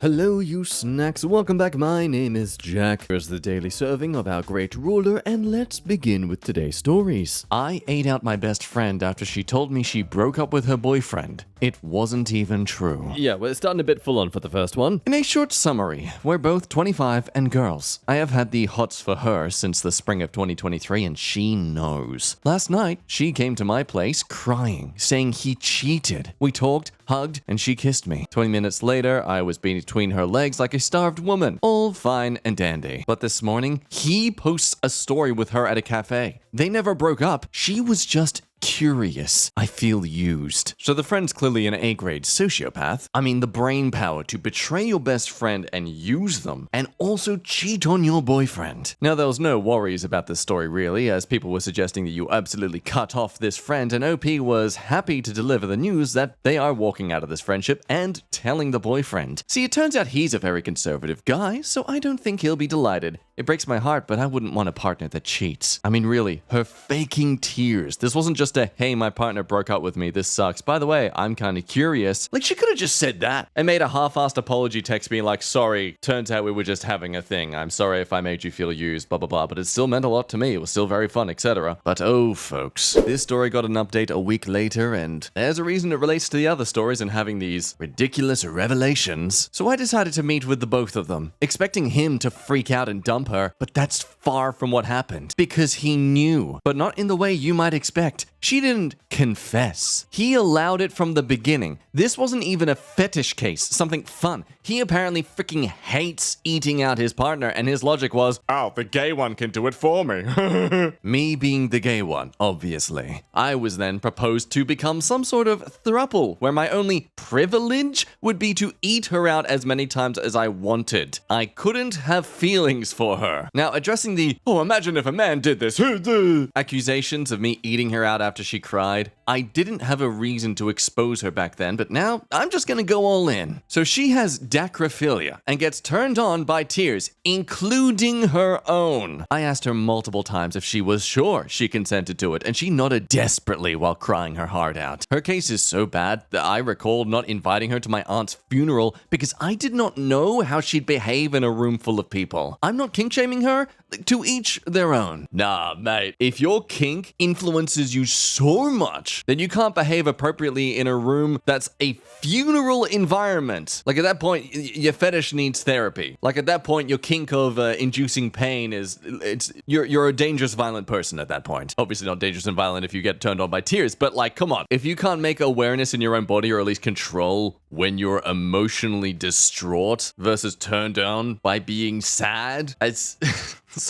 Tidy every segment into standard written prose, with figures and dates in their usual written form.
Hello, you snacks. Welcome back. My name is Jack. Here's the daily serving of our great ruler, and let's begin with today's stories. I ate out my best friend after she told me she broke up with her boyfriend. It wasn't even true. Yeah, we're starting a bit full on for the first one. In a short summary, we're both 25 and girls. I have had the hots for her since the spring of 2023, and she knows. Last night, she came to my place crying, saying he cheated. We talked, hugged, and she kissed me. 20 minutes later, I was between her legs like a starved woman. All fine and dandy. But this morning, he posts a story with her at a cafe. They never broke up. She was just curious. I feel used. So the friend's clearly an A-grade sociopath. I mean, the brain power to betray your best friend and use them, and also cheat on your boyfriend. Now, there was no worries about this story really, as people were suggesting that you absolutely cut off this friend, and OP was happy to deliver the news that they are walking out of this friendship and telling the boyfriend. See, it turns out he's a very conservative guy, so I don't think he'll be delighted. It breaks my heart, but I wouldn't want a partner that cheats. I mean, really, her faking tears. This wasn't just a, hey, my partner broke up with me, this sucks. By the way, I'm kind of curious. Like, she could have just said that and made a half-assed apology text being like, sorry, turns out we were just having a thing. I'm sorry if I made you feel used, blah, blah, blah. But it still meant a lot to me. It was still very fun, etc. But oh, folks, this story got an update a week later, and there's a reason it relates to the other stories and having these ridiculous revelations. So I decided to meet with the both of them, expecting him to freak out and dump her, but that's far from what happened, because he knew, but not in the way you might expect. She didn't confess. He allowed it from the beginning. This wasn't even a fetish case, something fun. He apparently freaking hates eating out his partner, and his logic was, oh, the gay one can do it for me. Me being the gay one, obviously. I was then proposed to become some sort of throuple, where my only privilege would be to eat her out as many times as I wanted. I couldn't have feelings for her. Now, addressing the, oh, imagine if a man did this, accusations of me eating her out after she cried, I didn't have a reason to expose her back then, but now I'm just gonna go all in. So she has dacrophilia and gets turned on by tears, including her own. I asked her multiple times if she was sure she consented to it, and she nodded desperately while crying her heart out. Her case is so bad that I recall not inviting her to my aunt's funeral because I did not know how she'd behave in a room full of people. I'm not kink-shaming her. To each their own. Nah, mate, if your kink influences you so much that you can't behave appropriately in a room that's a funeral environment, like at that point, your fetish needs therapy. Like at that point, your kink of inducing pain you're a dangerous, violent person at that point. Obviously not dangerous and violent if you get turned on by tears, but like, come on. If you can't make awareness in your own body, or at least control when you're emotionally distraught versus turned on by being sad, it's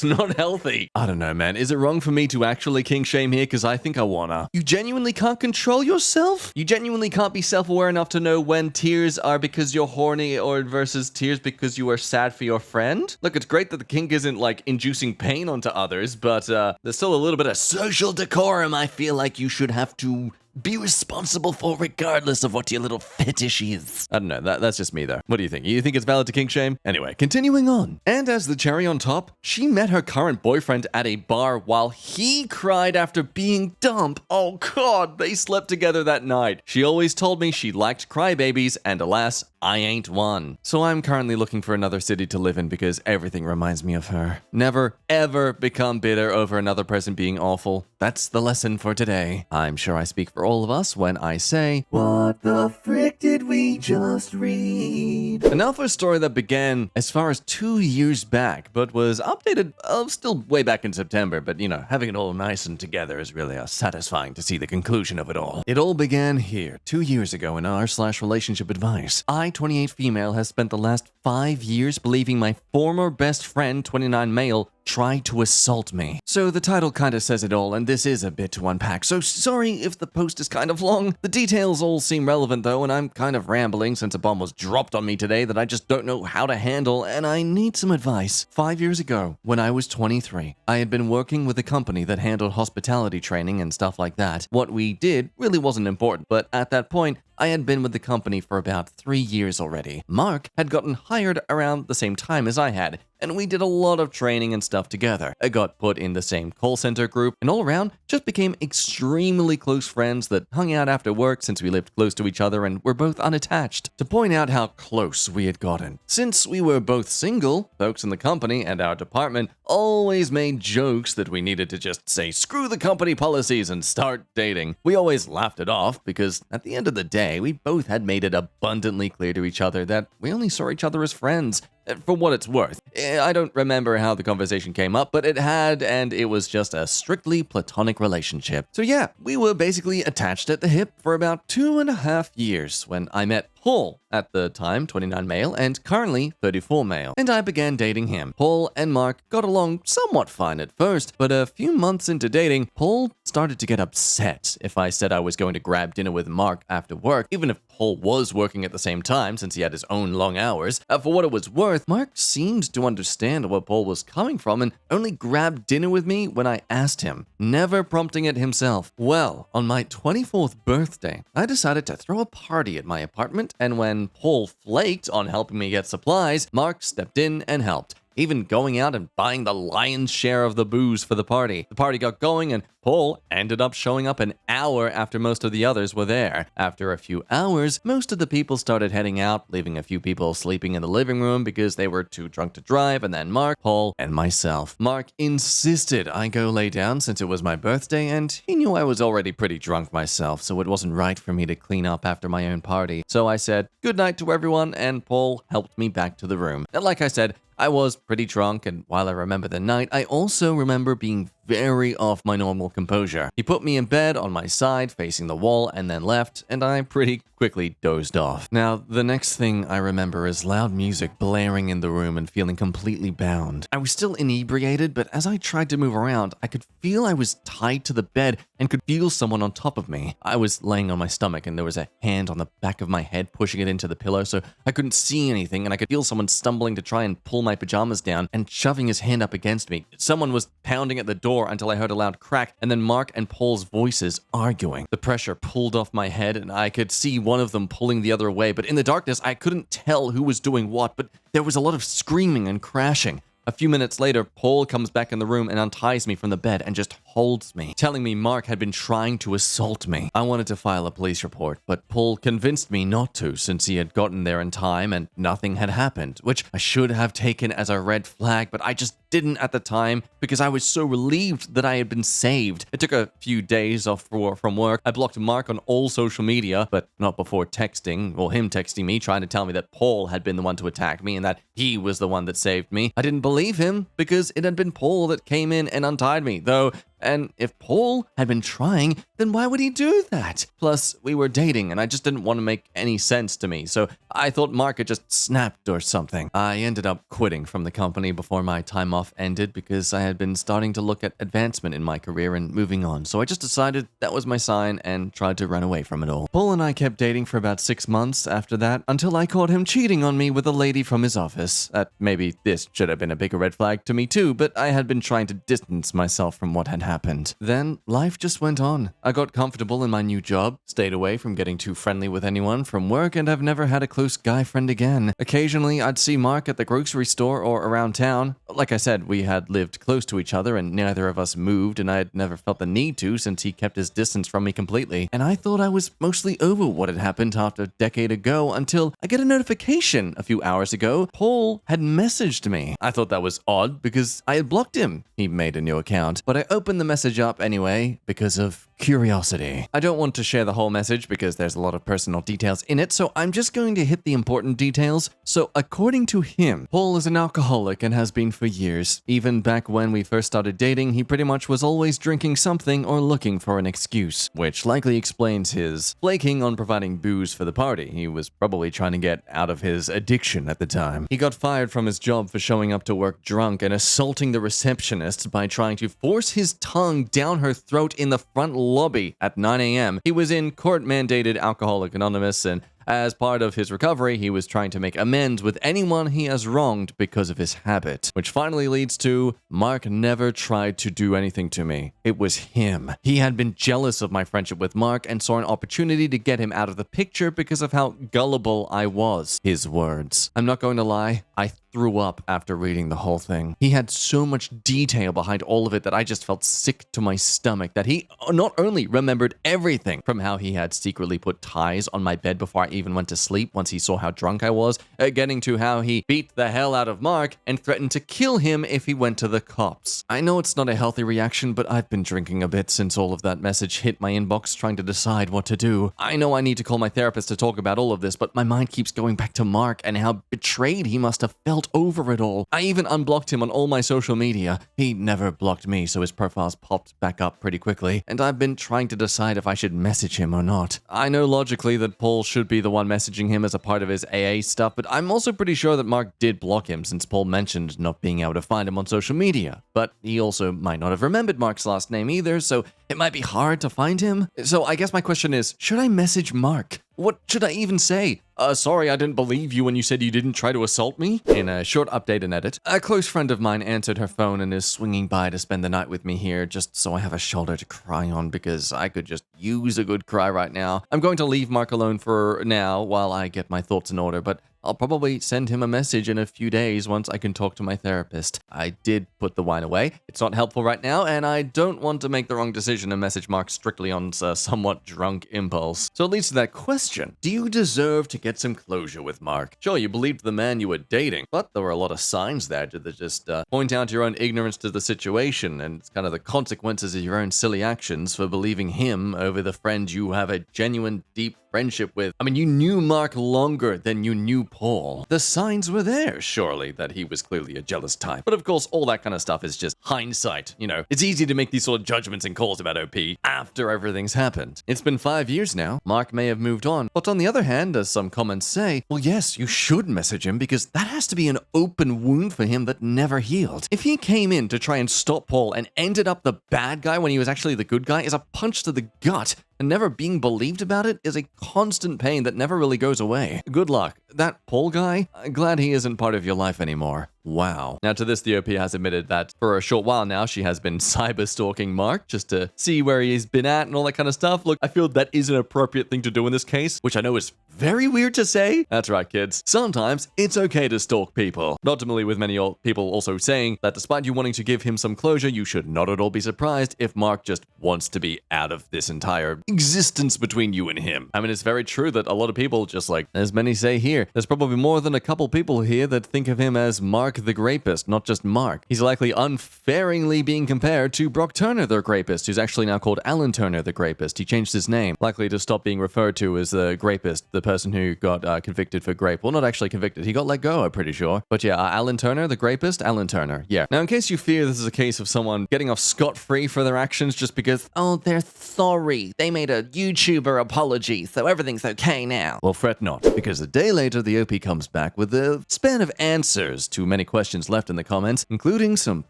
not healthy. I don't know, man. Is it wrong for me to actually kink shame here? Because I think I wanna. You genuinely can't control yourself? You genuinely can't be self-aware enough to know when tears are because you're horny or versus tears because you are sad for your friend? Look, it's great that the kink isn't like inducing pain onto others, but there's still a little bit of social decorum I feel like you should have to be responsible for regardless of what your little fetish is. I don't know, that's just me though. What do you think? You think it's valid to kink shame? Anyway, continuing on. And as the cherry on top, she met her current boyfriend at a bar while he cried after being dumped. Oh god, they slept together that night. She always told me she liked crybabies, and alas, I ain't one. So I'm currently looking for another city to live in because everything reminds me of her. Never, ever become bitter over another person being awful. That's the lesson for today. I'm sure I speak for all of us when I say, what the frick did we just read? And now for a story that began as far as 2 years back, but was updated still way back in September. But you know, having it all nice and together is really satisfying to see the conclusion of it all. It all began here 2 years ago in r/relationship advice. I, 28 female, has spent the last 5 years believing my former best friend, 29 male, tried to assault me. So the title kind of says it all, and this is a bit to unpack, so sorry if the post is kind of long. The details all seem relevant though, and I'm kind of rambling since a bomb was dropped on me today that I just don't know how to handle, and I need some advice. 5 years ago, when I was 23, I had been working with a company that handled hospitality training and stuff like that. What we did really wasn't important, but at that point, I had been with the company for about 3 years already. Mark had gotten hired around the same time as I had. and we did a lot of training and stuff together. I got put in the same call center group, and all around just became extremely close friends that hung out after work since we lived close to each other and were both unattached. To point out how close we had gotten. Since we were both single, folks in the company and our department always made jokes that we needed to just say screw the company policies and start dating. We always laughed it off because at the end of the day, we both had made it abundantly clear to each other that we only saw each other as friends. For what it's worth. I don't remember how the conversation came up, but it had, and it was just a strictly platonic relationship. So yeah, we were basically attached at the hip for about 2.5 years when I met Paul, at the time 29 male and currently 34 male, and I began dating him. Paul and Mark got along somewhat fine at first, but a few months into dating, Paul started to get upset if I said I was going to grab dinner with Mark after work, even if Paul was working at the same time since he had his own long hours. For what it was worth, Mark seemed to understand where Paul was coming from and only grabbed dinner with me when I asked him, never prompting it himself. Well, on my 24th birthday, I decided to throw a party at my apartment, and when Paul flaked on helping me get supplies, Mark stepped in and helped, even going out and buying the lion's share of the booze for the party. The party got going and Paul ended up showing up an hour after most of the others were there. After a few hours, most of the people started heading out, leaving a few people sleeping in the living room because they were too drunk to drive, and then Mark, Paul, and myself. Mark insisted I go lay down since it was my birthday, and he knew I was already pretty drunk myself, so it wasn't right for me to clean up after my own party. So I said good night to everyone, and Paul helped me back to the room. And like I said, I was pretty drunk, and while I remember the night, I also remember being very off my normal composure. He put me in bed on my side, facing the wall, and then left, and I pretty quickly dozed off. Now, the next thing I remember is loud music blaring in the room and feeling completely bound. I was still inebriated, but as I tried to move around, I could feel I was tied to the bed and could feel someone on top of me. I was laying on my stomach, and there was a hand on the back of my head pushing it into the pillow, so I couldn't see anything, and I could feel someone stumbling to try and pull my pajamas down and shoving his hand up against me. Someone was pounding at the door until I heard a loud crack, and then Mark and Paul's voices arguing. The pressure pulled off my head, and I could see one of them pulling the other way, but in the darkness, I couldn't tell who was doing what, but there was a lot of screaming and crashing. A few minutes later, Paul comes back in the room and unties me from the bed and just holds me, telling me Mark had been trying to assault me. I wanted to file a police report, but Paul convinced me not to since he had gotten there in time and nothing had happened, which I should have taken as a red flag, but I just didn't at the time because I was so relieved that I had been saved. It took a few days off from work. I blocked Mark on all social media, but not before texting, or him texting me trying to tell me that Paul had been the one to attack me and that he was the one that saved me. I didn't believe him because it had been Paul that came in and untied me, though. And if Paul had been trying, then why would he do that? Plus, we were dating, and I just didn't want to make any sense to me, so I thought Mark had just snapped or something. I ended up quitting from the company before my time off ended because I had been starting to look at advancement in my career and moving on, so I just decided that was my sign and tried to run away from it all. Paul and I kept dating for about 6 months after that until I caught him cheating on me with a lady from his office. Maybe this should have been a bigger red flag to me too, but I had been trying to distance myself from what had happened. Then life just went on. I got comfortable in my new job, stayed away from getting too friendly with anyone from work, and have never had a close guy friend again. Occasionally, I'd see Mark at the grocery store or around town. Like I said, we had lived close to each other and neither of us moved, and I had never felt the need to since he kept his distance from me completely. And I thought I was mostly over what had happened half a decade ago until I get a notification a few hours ago. Paul had messaged me. I thought that was odd because I had blocked him. He made a new account, but I opened the message up anyway because of curiosity. I don't want to share the whole message because there's a lot of personal details in it, so I'm just going to hit the important details. So according to him, Paul is an alcoholic and has been for years. Even back when we first started dating, he pretty much was always drinking something or looking for an excuse, which likely explains his flaking on providing booze for the party. He was probably trying to get out of his addiction at the time. He got fired from his job for showing up to work drunk and assaulting the receptionist by trying to force his tongue down her throat in the front lobby at 9 a.m. He was in court-mandated Alcoholic Anonymous, and as part of his recovery, he was trying to make amends with anyone he has wronged because of his habit, which finally leads to Mark never tried to do anything to me. It was him. He had been jealous of my friendship with Mark and saw an opportunity to get him out of the picture because of how gullible I was. His words. I'm not going to lie, I threw up after reading the whole thing. He had so much detail behind all of it that I just felt sick to my stomach that he not only remembered everything from how he had secretly put ties on my bed before I even went to sleep once he saw how drunk I was, getting to how he beat the hell out of Mark and threatened to kill him if he went to the cops. I know it's not a healthy reaction, but I've been drinking a bit since all of that message hit my inbox trying to decide what to do. I know I need to call my therapist to talk about all of this, but my mind keeps going back to Mark and how betrayed he must have felt over it all. I even unblocked him on all my social media. He never blocked me, so his profiles popped back up pretty quickly, and I've been trying to decide if I should message him or not. I know logically that Paul should be the one messaging him as a part of his AA stuff, but I'm also pretty sure that Mark did block him since Paul mentioned not being able to find him on social media. But he also might not have remembered Mark's last name either, so it might be hard to find him. So I guess my question is, should I message Mark? What should I even say? Sorry, I didn't believe you when you said you didn't try to assault me? In a short update and edit, a close friend of mine answered her phone and is swinging by to spend the night with me here just so I have a shoulder to cry on because I could just use a good cry right now. I'm going to leave Mark alone for now while I get my thoughts in order, but I'll probably send him a message in a few days once I can talk to my therapist. I did put the wine away. It's not helpful right now, and I don't want to make the wrong decision and message Mark strictly on a somewhat drunk impulse. So it leads to that question. Do you deserve to get some closure with Mark? Sure, you believed the man you were dating, but there were a lot of signs there that just point out your own ignorance to the situation and it's kind of the consequences of your own silly actions for believing him over the friend you have a genuine, deep friendship with. I mean, you knew Mark longer than you knew Paul. The signs were there, surely, that he was clearly a jealous type. But of course, all that kind of stuff is just hindsight, you know. It's easy to make these sort of judgments and calls about OP after everything's happened. It's been 5 years now. Mark may have moved on. But on the other hand, as some comments say, well, yes, you should message him because that has to be an open wound for him that never healed. If he came in to try and stop Paul and ended up the bad guy when he was actually the good guy, is a punch to the gut. And never being believed about it is a constant pain that never really goes away. Good luck. That Paul guy, I'm glad he isn't part of your life anymore. Wow. Now to this, the OP has admitted that for a short while now, she has been cyber stalking Mark just to see where he's been at and all that kind of stuff. Look, I feel that is an appropriate thing to do in this case, which I know is very weird to say. That's right, kids. Sometimes it's okay to stalk people. Ultimately, with many people also saying that despite you wanting to give him some closure, you should not at all be surprised if Mark just wants to be out of this entire existence between you and him. I mean, it's very true that a lot of people, just like as many say here, there's probably more than a couple people here that think of him as Mark the Grapist, not just Mark. He's likely unfaringly being compared to Brock Turner the Grapist, who's actually now called Alan Turner the Grapist. He changed his name, likely to stop being referred to as the Grapist, the person who got convicted for grape. Well, not actually convicted. He got let go, I'm pretty sure. But yeah, Alan Turner, the Grapist, Alan Turner. Yeah. Now, in case you fear this is a case of someone getting off scot-free for their actions just because, oh, they're sorry. They made a YouTuber apology, so everything's okay now. Well, fret not, because a day later, the OP comes back with a span of answers to many questions left in the comments, including some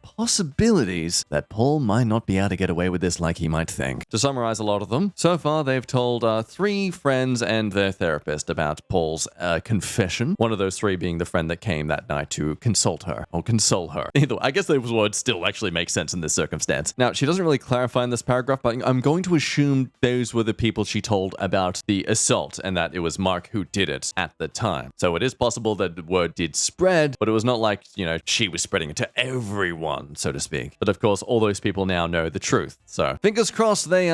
possibilities that Paul might not be able to get away with this like he might think. To summarize a lot of them, so far they've told 3 friends and their therapist about Paul's confession. One of those 3 being the friend that came that night to console her. Either way, I guess those words still actually make sense in this circumstance. Now, she doesn't really clarify in this paragraph, but I'm going to assume those were the people she told about the assault and that it was Mark who did it at the time. So it is possible that the word did spread, but it was not like, you know, she was spreading it to everyone, so to speak. But of course, all those people now know the truth. So fingers crossed they,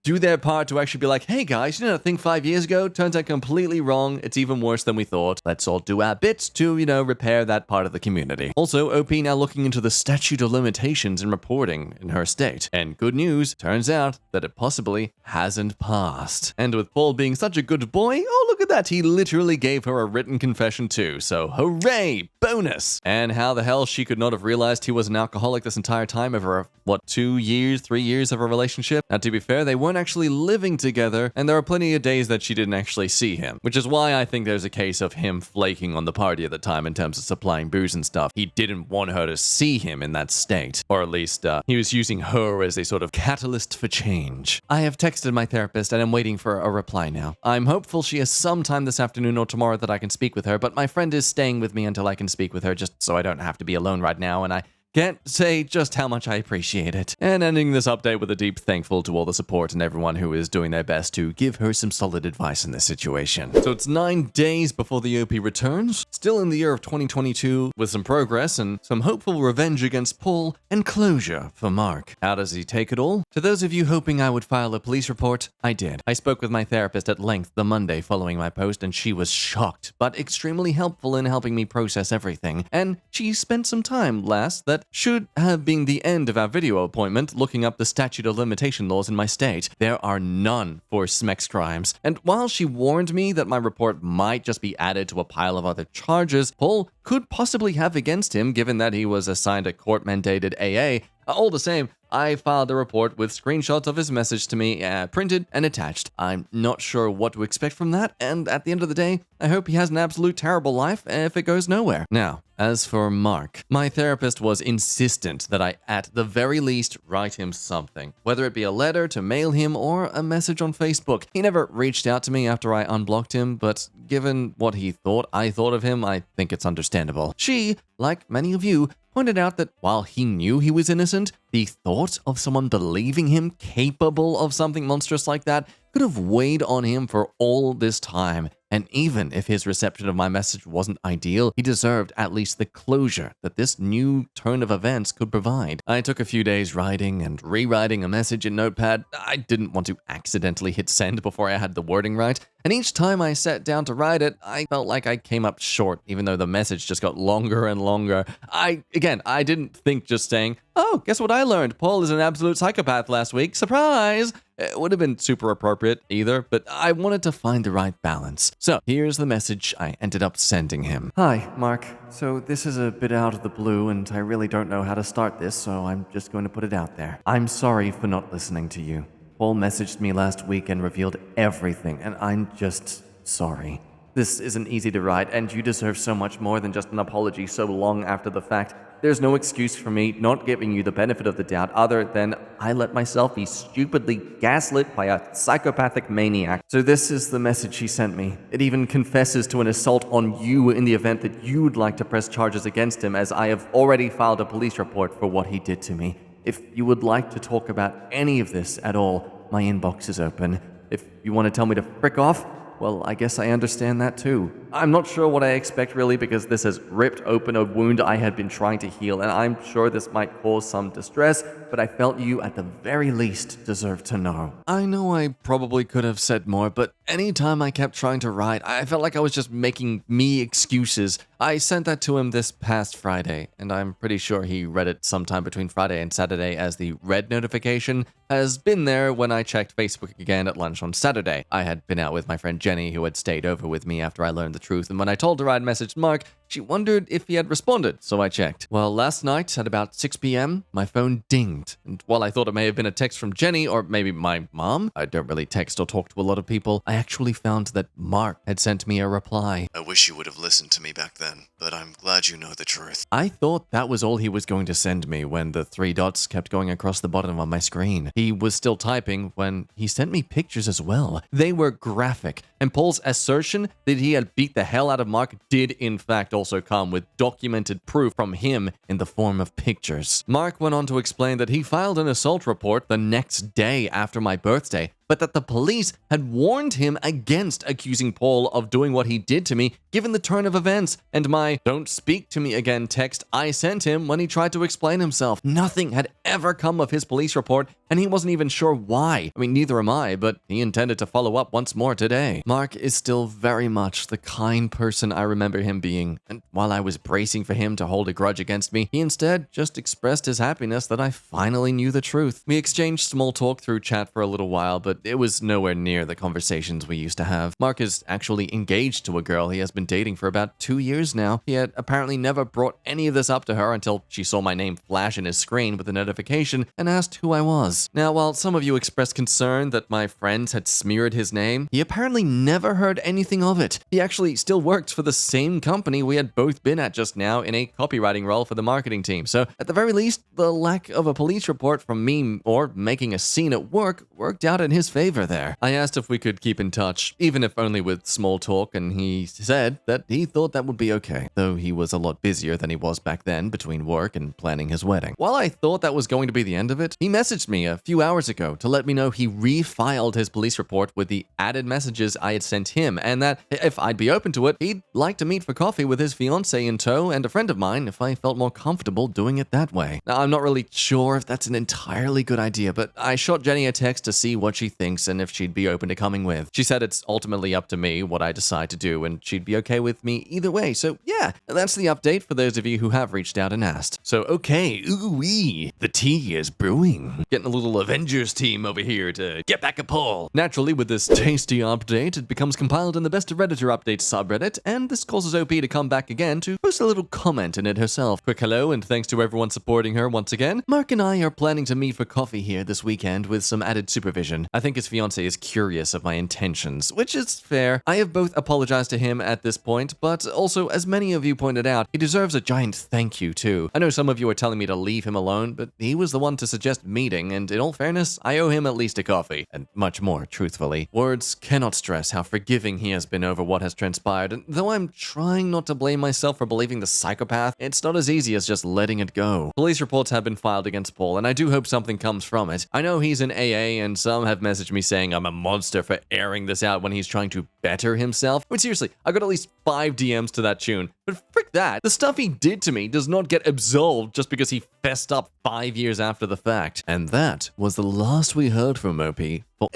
do their part to actually be like, hey guys, you know that thing 5 years ago? Turns out completely wrong. It's even worse than we thought. Let's all do our bits to, repair that part of the community. Also, OP now looking into the statute of limitations in reporting in her state. And good news, turns out that it possibly hasn't passed. And with Paul being such a good boy, oh look at that, he literally gave her a written confession too. So hooray, bonus! And how the hell she could not have realized he was an alcoholic this entire time over, 2 years, 3 years of a relationship? Now to be fair, they weren't actually living together, and there are plenty of days that she didn't actually see him, which is why I think there's a case of him flaking on the party at the time in terms of supplying booze and stuff. He didn't want her to see him in that state, or at least he was using her as a sort of catalyst for change. I have texted my therapist and I'm waiting for a reply now. I'm hopeful she has some time this afternoon or tomorrow that I can speak with her, but my friend is staying with me until I can speak with her just so I don't have to be alone right now, and I Can't say just how much I appreciate it. And ending this update with a deep thankful to all the support and everyone who is doing their best to give her some solid advice in this situation. So it's 9 days before the OP returns, still in the year of 2022, with some progress and some hopeful revenge against Paul and closure for Mark. How does he take it all? To those of you hoping I would file a police report, I did. I spoke with my therapist at length the Monday following my post, and she was shocked, but extremely helpful in helping me process everything. And she spent some time last that should have been the end of our video appointment looking up the statute of limitation laws in my state. There are none for SMEX crimes. And while she warned me that my report might just be added to a pile of other charges Paul could possibly have against him given that he was assigned a court-mandated AA, all the same, I filed a report with screenshots of his message to me, printed and attached. I'm not sure what to expect from that, and at the end of the day, I hope he has an absolute terrible life if it goes nowhere. Now, as for Mark, my therapist was insistent that I, at the very least, write him something, whether it be a letter to mail him or a message on Facebook. He never reached out to me after I unblocked him, but given what he thought I thought of him, I think it's understandable. She, like many of you, pointed out that while he knew he was innocent, the thought of someone believing him capable of something monstrous like that could have weighed on him for all this time. And even if his reception of my message wasn't ideal, he deserved at least the closure that this new turn of events could provide. I took a few days writing and rewriting a message in Notepad. I didn't want to accidentally hit send before I had the wording right. And each time I sat down to write it, I felt like I came up short, even though the message just got longer and longer. I didn't think just saying, "Oh, guess what I learned? Paul is an absolute psychopath last week. Surprise!" It would have been super appropriate either, but I wanted to find the right balance. So here's the message I ended up sending him. Hi, Mark. So this is a bit out of the blue, and I really don't know how to start this, so I'm just going to put it out there. I'm sorry for not listening to you. Paul messaged me last week and revealed everything, and I'm just sorry. This isn't easy to write, and you deserve so much more than just an apology so long after the fact. There's no excuse for me not giving you the benefit of the doubt other than I let myself be stupidly gaslit by a psychopathic maniac. So this is the message he sent me. It even confesses to an assault on you in the event that you'd like to press charges against him, as I have already filed a police report for what he did to me. If you would like to talk about any of this at all, my inbox is open. If you want to tell me to frick off, well, I guess I understand that too. I'm not sure what I expect really, because this has ripped open a wound I had been trying to heal, and I'm sure this might cause some distress, but I felt you at the very least deserve to know. I know I probably could have said more, but anytime I kept trying to write, I felt like I was just making me excuses. I sent that to him this past Friday, and I'm pretty sure he read it sometime between Friday and Saturday, as the red notification has been there when I checked Facebook again at lunch on Saturday. I had been out with my friend Jenny, who had stayed over with me after I learned the truth, and when I told her I'd messaged Mark, she wondered if he had responded, so I checked. Well, last night at about 6 p.m., my phone dinged, and while I thought it may have been a text from Jenny or maybe my mom, I don't really text or talk to a lot of people, I actually found that Mark had sent me a reply. I wish you would have listened to me back then, but I'm glad you know the truth. I thought that was all he was going to send me when the 3 dots kept going across the bottom of my screen. He was still typing when he sent me pictures as well. They were graphic, and Paul's assertion that he had beat the hell out of Mark did in fact also come with documented proof from him in the form of pictures. Mark went on to explain that he filed an assault report the next day after my birthday, but that the police had warned him against accusing Paul of doing what he did to me given the turn of events and my "don't speak to me again" text I sent him when he tried to explain himself. Nothing had ever come of his police report, and he wasn't even sure why. I mean, neither am I, but he intended to follow up once more today. Mark is still very much the kind person I remember him being, and while I was bracing for him to hold a grudge against me, he instead just expressed his happiness that I finally knew the truth. We exchanged small talk through chat for a little while, but it was nowhere near the conversations we used to have. Mark is actually engaged to a girl he has been dating for about 2 years now. He had apparently never brought any of this up to her until she saw my name flash in his screen with a notification and asked who I was. Now, while some of you expressed concern that my friends had smeared his name, he apparently never heard anything of it. He actually still works for the same company we had both been at just now in a copywriting role for the marketing team. So at the very least, the lack of a police report from me or making a scene at work worked out in his his favor there. I asked if we could keep in touch, even if only with small talk, and he said that he thought that would be okay, though he was a lot busier than he was back then between work and planning his wedding. While I thought that was going to be the end of it, he messaged me a few hours ago to let me know he refiled his police report with the added messages I had sent him, and that if I'd be open to it, he'd like to meet for coffee with his fiancée in tow and a friend of mine if I felt more comfortable doing it that way. Now, I'm not really sure if that's an entirely good idea, but I shot Jenny a text to see what she thinks and if she'd be open to coming with. She said it's ultimately up to me what I decide to do, and she'd be okay with me either way. So yeah, that's the update for those of you who have reached out and asked. So okay, ooh-wee, the tea is brewing. Getting a little Avengers team over here to get back a Paul. Naturally, with this tasty update, it becomes compiled in the Best of Redditor Update subreddit, and this causes OP to come back again to post a little comment in it herself. Quick hello, and thanks to everyone supporting her once again. Mark and I are planning to meet for coffee here this weekend with some added supervision. I think his fiancée is curious of my intentions, which is fair. I have both apologized to him at this point, but also, as many of you pointed out, he deserves a giant thank you too. I know some of you are telling me to leave him alone, but he was the one to suggest meeting, and in all fairness, I owe him at least a coffee, and much more, truthfully. Words cannot stress how forgiving he has been over what has transpired, and though I'm trying not to blame myself for believing the psychopath, it's not as easy as just letting it go. Police reports have been filed against Paul, and I do hope something comes from it. I know he's in AA, and some have messaged me saying I'm a monster for airing this out when he's trying to better himself. But seriously, I got at least 5 DMs to that tune. But frick that, the stuff he did to me does not get absolved just because he fessed up 5 years after the fact. And that was the last we heard from OP for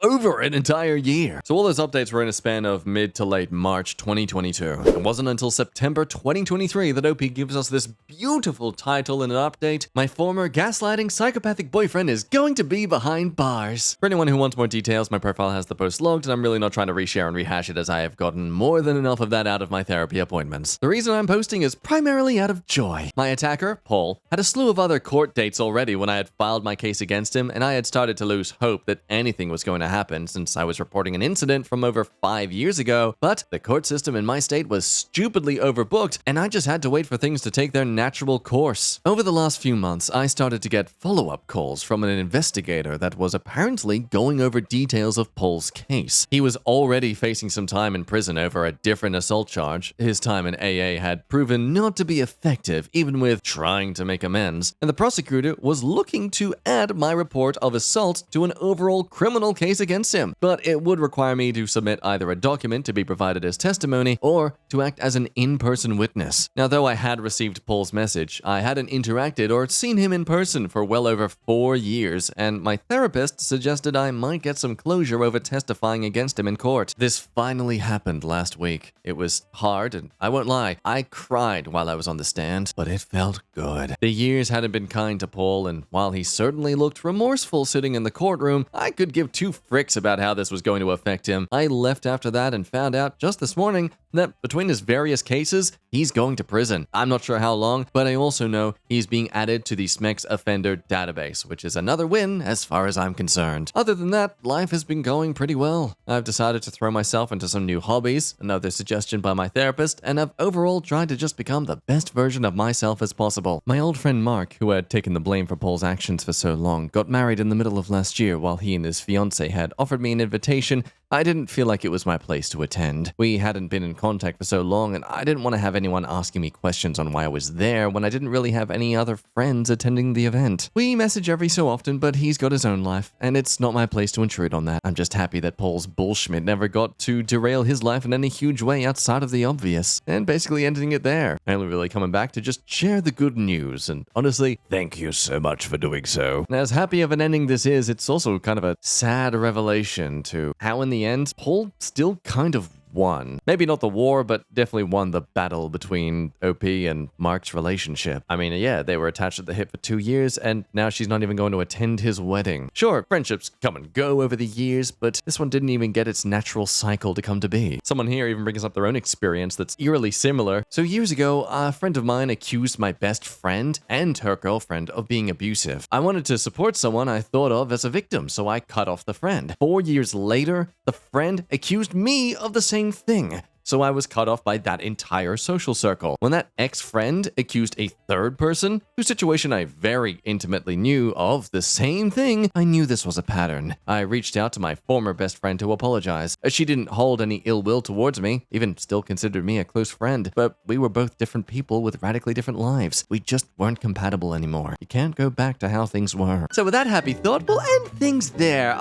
over an entire year. So all those updates were in a span of mid to late March 2022. It wasn't until September 2023 that OP gives us this beautiful title in an update: my former gaslighting psychopathic boyfriend is going to be behind bars. For anyone who wants more details, my profile has the post logged, and I'm really not trying to reshare and rehash it as I have gotten more than enough of that out of my therapy appointments. The reason I'm posting is primarily out of joy. My attacker, Paul, had a slew of other court dates already when I had filed my case against him, and I had started to lose hope that anything was going to happen since I was reporting an incident from over 5 years ago, but the court system in my state was stupidly overbooked, and I just had to wait for things to take their natural course. Over the last few months, I started to get follow-up calls from an investigator that was apparently going over details of Paul's case. He was already facing some time in prison over a different assault charge. His time in AA had proven not to be effective, even with trying to make amends, and the prosecutor was looking to add my report of assault to an overall criminal case against him. But it would require me to submit either a document to be provided as testimony or to act as an in-person witness. Now, though I had received Paul's message, I hadn't interacted or seen him in person for well over 4 years, and my therapist suggested I might get some closure over testifying against him in court. This finally happened last week. It was hard, and I won't lie, I cried while I was on the stand, but it felt good. The years hadn't been kind to Paul, and while he certainly looked remorseful sitting in the courtroom, I could give 2 fricks about how this was going to affect him. I left after that and found out just this morning that between his various cases, he's going to prison. I'm not sure how long, but I also know he's being added to the SMEX offender database, which is another win as far as I'm concerned. Other than that, life has been going pretty well. I've decided to throw myself into some new hobbies, another suggestion by my therapist, and I've overall tried to just become the best version of myself as possible. My old friend Mark, who had taken the blame for Paul's actions for so long, got married in the middle of last year while he and his fiancée had offered me an invitation. I didn't feel like it was my place to attend. We hadn't been in contact for so long, and I didn't want to have anyone asking me questions on why I was there when I didn't really have any other friends attending the event. We message every so often, but he's got his own life, and it's not my place to intrude on that. I'm just happy that Paul's bullshit never got to derail his life in any huge way outside of the obvious, and basically ending it there. Only really coming back to just share the good news, and honestly, thank you so much for doing so. And as happy of an ending this is, it's also kind of a sad revelation to how in the end, Paul still kind of won. Maybe not the war, but definitely won the battle between OP and Mark's relationship. I mean, yeah, they were attached at the hip for 2 years, and now she's not even going to attend his wedding. Sure, friendships come and go over the years, but this one didn't even get its natural cycle to come to be. Someone here even brings up their own experience that's eerily similar. So years ago, a friend of mine accused my best friend and her girlfriend of being abusive. I wanted to support someone I thought of as a victim, so I cut off the friend. 4 years later, the friend accused me of the same thing. so I was cut off by that entire social circle. When that ex-friend accused a third person, whose situation I very intimately knew of the same thing, I knew this was a pattern. I reached out to my former best friend to apologize. She didn't hold any ill will towards me, even still considered me a close friend, but we were both different people with radically different lives. We just weren't compatible anymore. You can't go back to how things were. So with that happy thought, we'll end things there.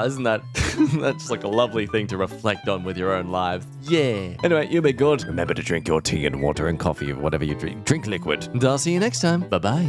Isn't that that's just like a lovely thing to reflect on with your own lives. Yeah. Anyway, you be good. Remember to drink your tea and water and coffee or whatever you drink. Drink liquid. And I'll see you next time. Bye-bye.